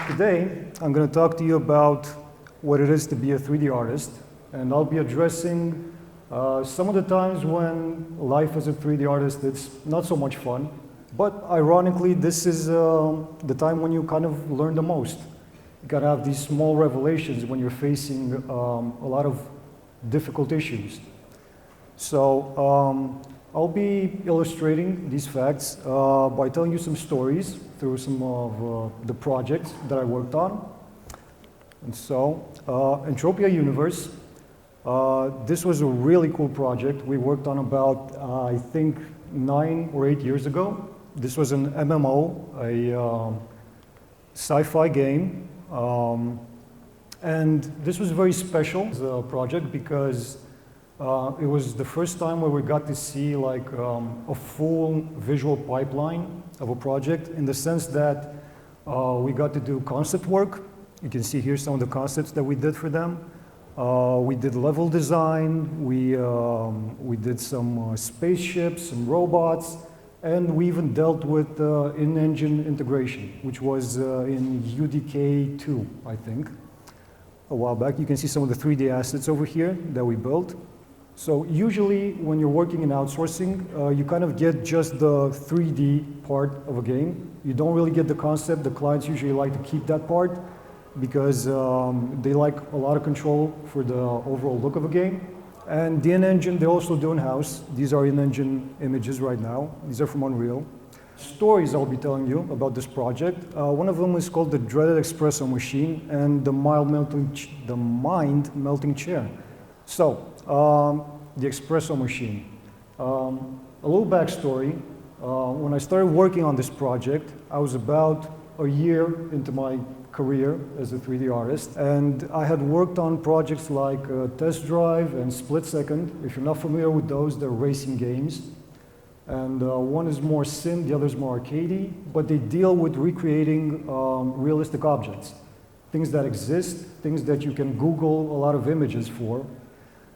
Today, I'm going to talk to you about what it is to be a 3D artist, and I'll be addressing some of the times when life as a 3D artist is not so much fun, but ironically, this is the time when you kind of learn the most. You gotta have these small revelations when you're facing a lot of difficult issues. So I'll be illustrating these facts by telling you some stories through some of the projects that I worked on. And so, Entropia Universe, this was a really cool project. We worked on about, I think, 9 or 8 years ago. This was an MMO, a sci-fi game. And this was very special as a project because it was the first time where we got to see like a full visual pipeline of a project, in the sense that we got to do concept work. You can see here some of the concepts that we did for them. We did level design, we did some spaceships, some robots, and we even dealt with in-engine integration, which was in UDK 2, I think, a while back. You can see some of the 3D assets over here that we built. So usually when you're working in outsourcing, you kind of get just the 3D part of a game. You don't really get the concept. The clients usually like to keep that part because they like a lot of control for the overall look of a game. And the in-engine, they also do in-house. These are in-engine images right now. These are from Unreal. Stories I'll be telling you about this project. One of them is called the Dreaded Espresso Machine and the Mind Melting Chair. So, the espresso machine. A little backstory. When I started working on this project, I was about a year into my career as a 3D artist, and I had worked on projects like Test Drive and Split Second. If you're not familiar with those, they're racing games. And one is more sim, the other is more arcadey, but they deal with recreating realistic objects. Things that exist, things that you can Google a lot of images for.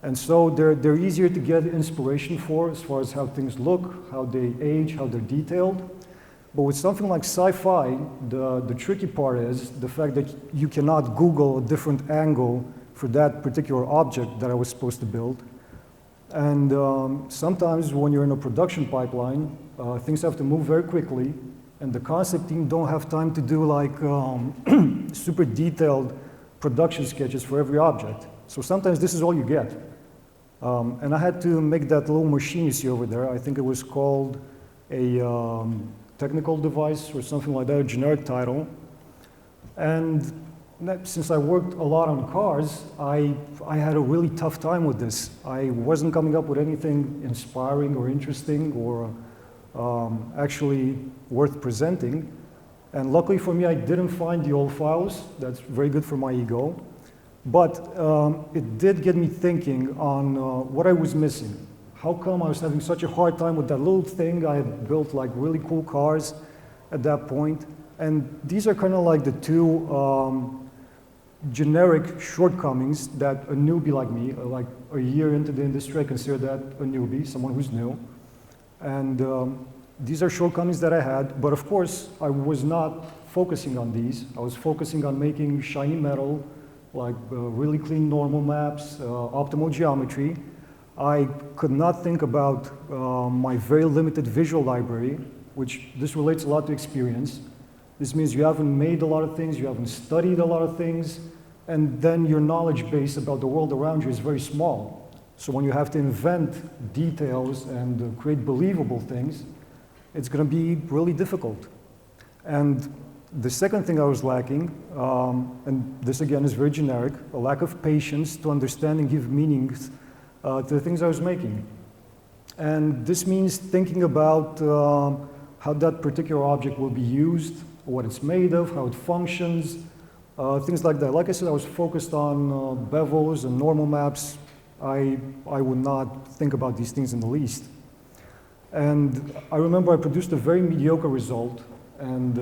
And so they're easier to get inspiration for as far as how things look, how they age, how they're detailed. But with something like sci-fi, the tricky part is the fact that you cannot Google a different angle for that particular object that I was supposed to build. And sometimes when you're in a production pipeline, things have to move very quickly, and the concept team don't have time to do like super detailed production sketches for every object. So sometimes this is all you get. And I had to make that little machine you see over there. I think it was called a technical device or something like that, a generic title. And since I worked a lot on cars, I had a really tough time with this. I wasn't coming up with anything inspiring or interesting or actually worth presenting. And luckily for me, I didn't find the old files. That's very good for my ego. But it did get me thinking on what I was missing. How come I was having such a hard time with that little thing? I had built like really cool cars at that point. And these are kind of like the two generic shortcomings that a newbie like me, like a year into the industry, I consider that a newbie, someone who's new. And these are shortcomings that I had, but of course, I was not focusing on these. I was focusing on making shiny metal, like really clean normal maps, optimal geometry. I could not think about my very limited visual library, which this relates a lot to experience. This means you haven't made a lot of things, you haven't studied a lot of things, and then your knowledge base about the world around you is very small. So when you have to invent details and create believable things, it's going to be really difficult. And the second thing I was lacking, and this again is very generic, a lack of patience to understand and give meanings to the things I was making. And this means thinking about how that particular object will be used, what it's made of, how it functions, things like that. Like I said, I was focused on bevels and normal maps. I would not think about these things in the least. And I remember I produced a very mediocre result, and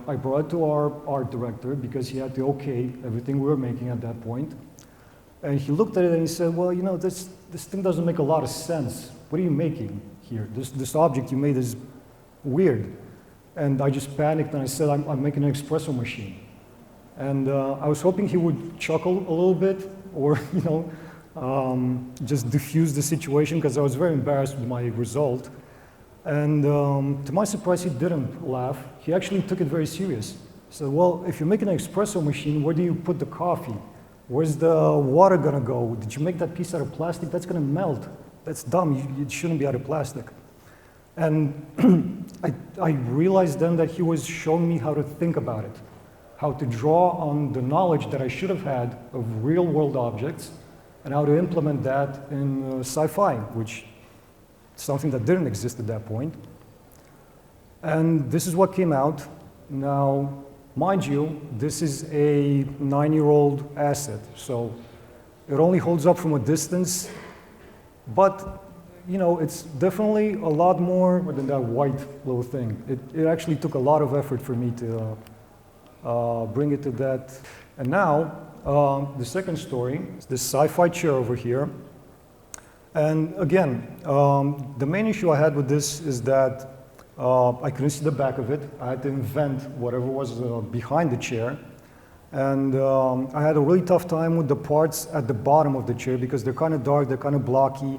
I brought it to our art director because he had to okay everything we were making at that point. And he looked at it and he said, well, you know, this thing doesn't make a lot of sense. What are you making here? This object you made is weird. And I just panicked and I said, I'm making an espresso machine. And I was hoping he would chuckle a little bit, or just diffuse the situation, because I was very embarrassed with my result. And to my surprise, he didn't laugh. He actually took it very serious. He said, well, if you're making an espresso machine, where do you put the coffee? Where's the water gonna go? Did you make that piece out of plastic? That's gonna melt. That's dumb. It shouldn't be out of plastic. And I realized then that he was showing me how to think about it, how to draw on the knowledge that I should have had of real-world objects, and how to implement that in sci-fi, which is something that didn't exist at that point. And this is what came out. Now, mind you, this is a 9-year-old asset, so it only holds up from a distance, but it's definitely a lot more than that white little thing. It actually took a lot of effort for me to bring it to that. And now, the second story is this sci-fi chair over here. And again, the main issue I had with this is that I couldn't see the back of it. I had to invent whatever was behind the chair. And I had a really tough time with the parts at the bottom of the chair because they're kind of dark, they're kind of blocky.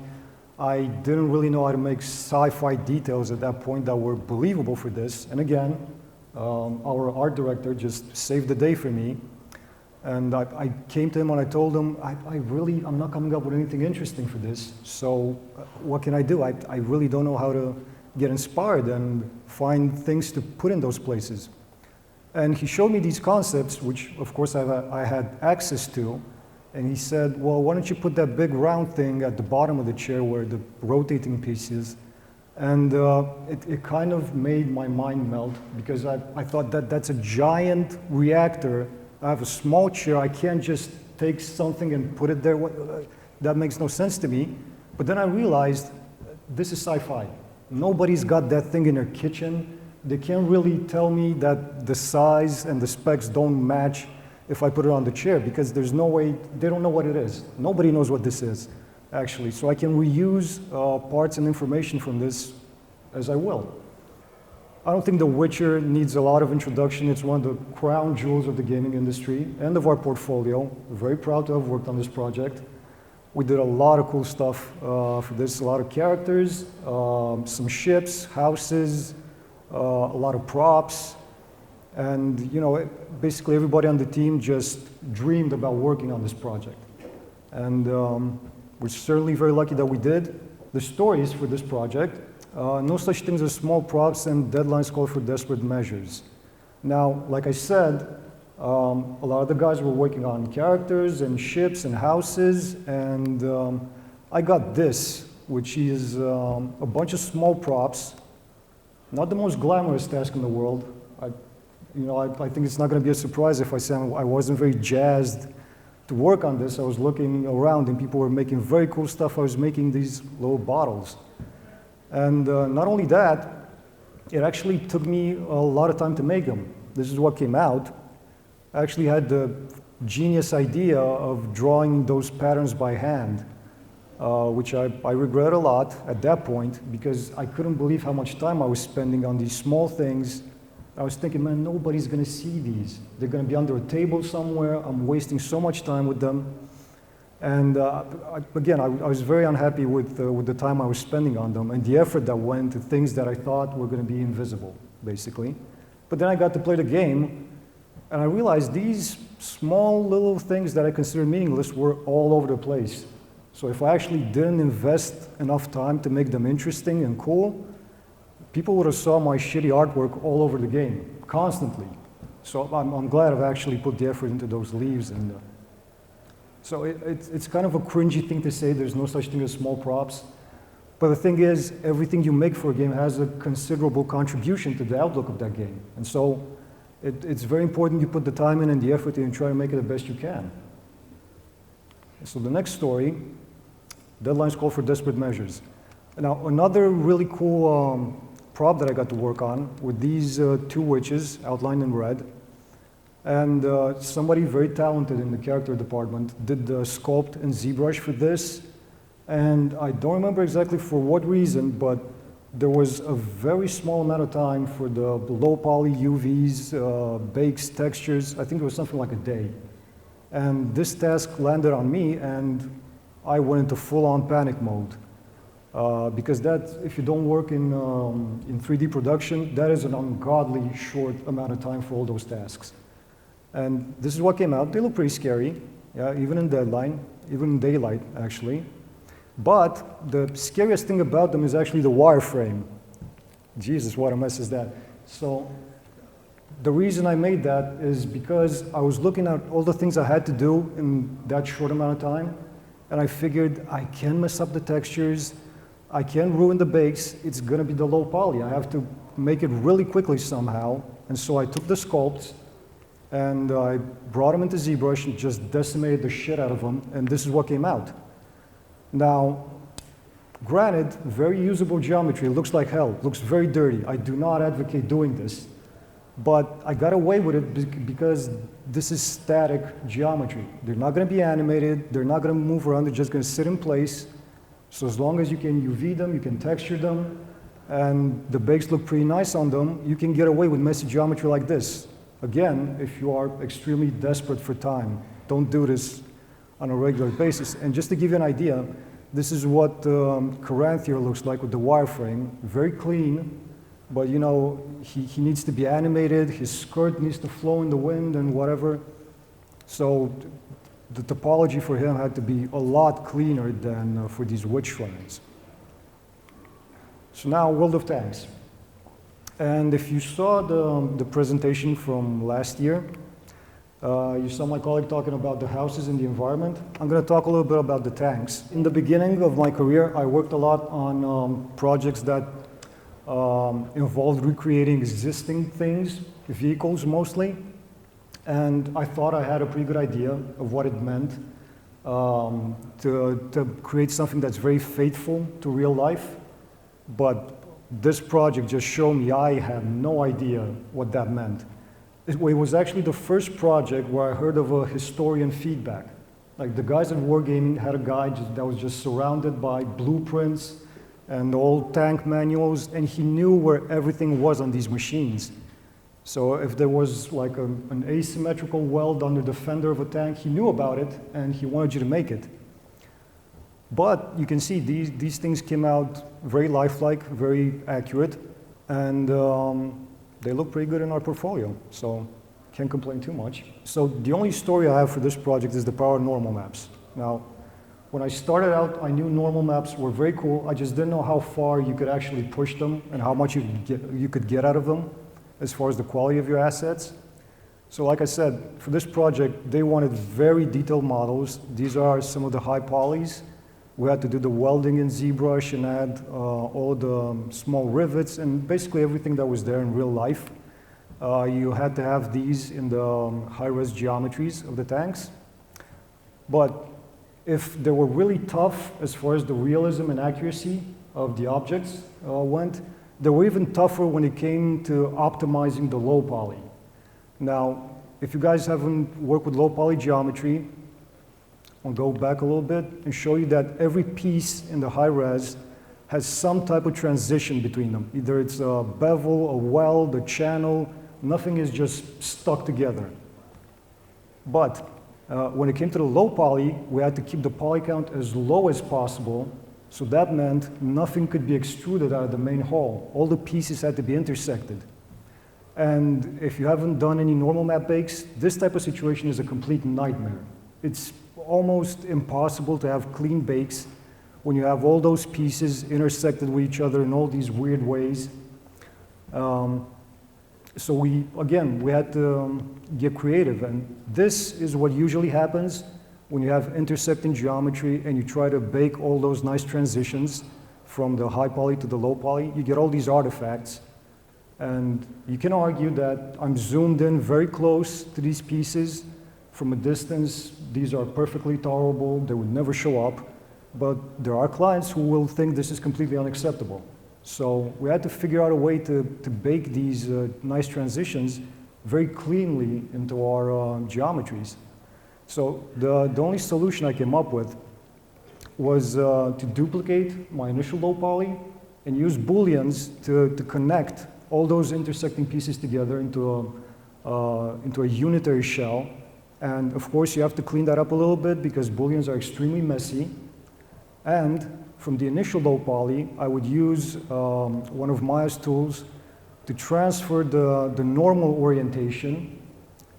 I didn't really know how to make sci-fi details at that point that were believable for this. And again, our art director just saved the day for me. And I came to him and I told him, I'm not coming up with anything interesting for this. So what can I do? I really don't know how to get inspired and find things to put in those places. And he showed me these concepts, which of course I had access to. And he said, well, why don't you put that big round thing at the bottom of the chair where the rotating piece is? And it kind of made my mind melt because I thought that's a giant reactor. I have a small chair. I can't just take something and put it there. That makes no sense to me. But then I realized this is sci-fi. Nobody's got that thing in their kitchen. They can't really tell me that the size and the specs don't match if I put it on the chair because there's no way, they don't know what it is. Nobody knows what this is, actually. So I can reuse parts and information from this as I will. I don't think The Witcher needs a lot of introduction. It's one of the crown jewels of the gaming industry and of our portfolio. We're very proud to have worked on this project. We did a lot of cool stuff for this, a lot of characters, some ships, houses, a lot of props. And basically everybody on the team just dreamed about working on this project. And we're certainly very lucky that we did. The stories for this project, no such things as small props and deadlines call for desperate measures. Now, like I said, a lot of the guys were working on characters and ships and houses, and I got this, which is a bunch of small props. Not the most glamorous task in the world. I think it's not going to be a surprise if I say I wasn't very jazzed to work on this. I was looking around and people were making very cool stuff. I was making these little bottles. And not only that, it actually took me a lot of time to make them. This is what came out. I actually had the genius idea of drawing those patterns by hand, which I regret a lot at that point because I couldn't believe how much time I was spending on these small things. I was thinking, man, nobody's going to see these. They're going to be under a table somewhere. I'm wasting so much time with them. And again, I was very unhappy with the time I was spending on them and the effort that went to things that I thought were going to be invisible, basically. But then I got to play the game, and I realized these small little things that I considered meaningless were all over the place. So if I actually didn't invest enough time to make them interesting and cool, people would have saw my shitty artwork all over the game, constantly. So I'm glad I've actually put the effort into those leaves. And so it's kind of a cringy thing to say there's no such thing as small props. But the thing is, everything you make for a game has a considerable contribution to the outlook of that game. And so it's very important you put the time in and the effort in and try to make it the best you can. So the next story, deadlines call for desperate measures. Now, another really cool prop that I got to work on with these two witches outlined in red. And somebody very talented in the character department did the sculpt in ZBrush for this. And I don't remember exactly for what reason, but there was a very small amount of time for the low poly UVs, bakes, textures. I think it was something like a day. And this task landed on me, and I went into full-on panic mode. Because that, if you don't work in 3D production, that is an ungodly short amount of time for all those tasks. And this is what came out. They look pretty scary, yeah, even in deadline, even in daylight, actually. But the scariest thing about them is actually the wireframe. Jesus, what a mess is that. So the reason I made that is because I was looking at all the things I had to do in that short amount of time, and I figured I can mess up the textures, I can ruin the bakes, it's gonna be the low poly. I have to make it really quickly somehow. And so I took the sculpts and I brought them into ZBrush and just decimated the shit out of them, and this is what came out. Now, granted, very usable geometry, it looks like hell, looks very dirty. I do not advocate doing this, but I got away with it because this is static geometry. They're not gonna be animated, they're not gonna move around, they're just gonna sit in place. So as long as you can UV them, you can texture them, and the bakes look pretty nice on them, you can get away with messy geometry like this. Again, if you are extremely desperate for time, don't do this on a regular basis. And just to give you an idea, this is what Caranthia looks like with the wireframe. Very clean, but you know, he needs to be animated, his skirt needs to flow in the wind and whatever. So the topology for him had to be a lot cleaner than for these witch shrines. So now, World of Tanks. And if you saw the presentation from last year, you saw my colleague talking about the houses and the environment. I'm going to talk a little bit about the tanks. In the beginning of my career, I worked a lot on projects that involved recreating existing things, vehicles mostly. And I thought I had a pretty good idea of what it meant to create something that's very faithful to real life. But this project just showed me I had no idea what that meant. It was actually the first project where I heard of a historian feedback. Like the guys at Wargaming had a guy that was just surrounded by blueprints and old tank manuals, and he knew where everything was on these machines. So if there was like an asymmetrical weld under the fender of a tank, he knew about it and he wanted you to make it. But you can see these things came out very lifelike, very accurate, and they look pretty good in our portfolio, so can't complain too much. So the only story I have for this project is the power of normal maps. Now, when I started out, I knew normal maps were very cool. I just didn't know how far you could actually push them and how much you could get out of them as far as the quality of your assets. So like I said, for this project, they wanted very detailed models. These are some of the high polys. We had to do the welding in ZBrush and add all the small rivets and basically everything that was there in real life. You had to have these in the high-res geometries of the tanks. But if they were really tough as far as the realism and accuracy of the objects went, they were even tougher when it came to optimizing the low poly. Now, if you guys haven't worked with low poly geometry, I'll go back a little bit and show you that every piece in the high res has some type of transition between them. Either it's a bevel, a weld, a channel, nothing is just stuck together. But when it came to the low poly, we had to keep the poly count as low as possible. So that meant nothing could be extruded out of the main hull. All the pieces had to be intersected. And if you haven't done any normal map bakes, this type of situation is a complete nightmare. It's almost impossible to have clean bakes when you have all those pieces intersected with each other in all these weird ways. So we had to get creative, and this is what usually happens when you have intersecting geometry and you try to bake all those nice transitions from the high poly to the low poly. You get all these artifacts, and you can argue that I'm zoomed in very close to these pieces. From a distance, these are perfectly tolerable, they would never show up, but there are clients who will think this is completely unacceptable. So we had to figure out a way to bake these nice transitions very cleanly into our geometries. So the only solution I came up with was to duplicate my initial low poly and use booleans to connect all those intersecting pieces together into a unitary shell. And of course, you have to clean that up a little bit because booleans are extremely messy. And from the initial low poly, I would use one of Maya's tools to transfer the normal orientation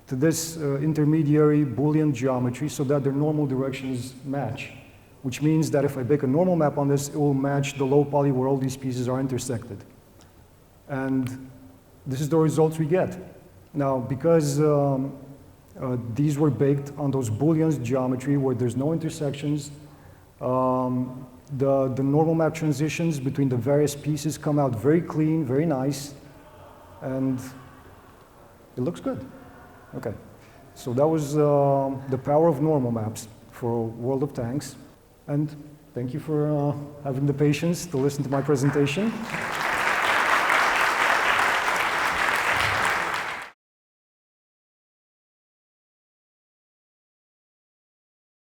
to this intermediary Boolean geometry so that their normal directions match, which means that if I make a normal map on this, it will match the low poly where all these pieces are intersected. And this is the results we get. Now, because these were baked on those Boolean geometry where there's no intersections, the normal map transitions between the various pieces come out very clean, very nice, and it looks good. Okay, so that was the power of normal maps for World of Tanks. And thank you for having the patience to listen to my presentation.